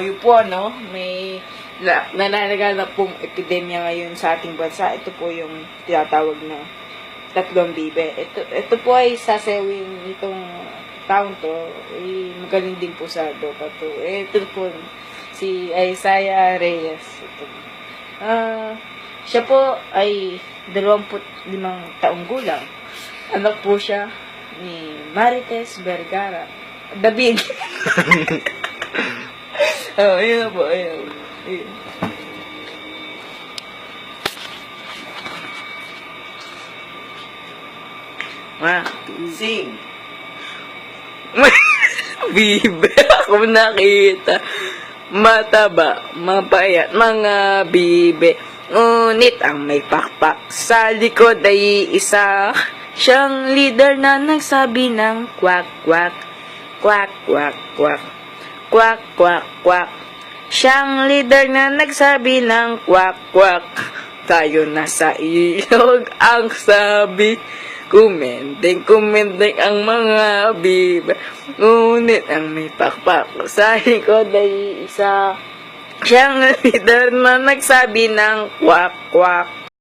Yun po, no? May nananaganap pong epidemya ngayon sa ating bansa. Ito po yung tinatawag na tatlong bibe. Ito po ay sasewing itong taon to. Magaling din po sa doka to. Ito po, si Isaiah Reyes. Ito. Siya po ay 25 taong gulang. Anak po siya ni Marites Vergara. David. Ayun po, ayun. Sing. Bibe, ako nakita. Mataba, mapayat, mga bibe. Ngunit ang may pakpak sa likod ay isa. Siyang leader na nagsabi ng kwak, kwak, kwak, kwak, kwak, kwak, kwak, kwak. Siyang leader na nagsabi ng kwak, kwak. Tayo na sa ilog ang sabi. Kumendeng ang mga bibe. Ngunit ang may pakpak sa likod ay isa. Siyang leader na nagsabi ng kwak, kwak,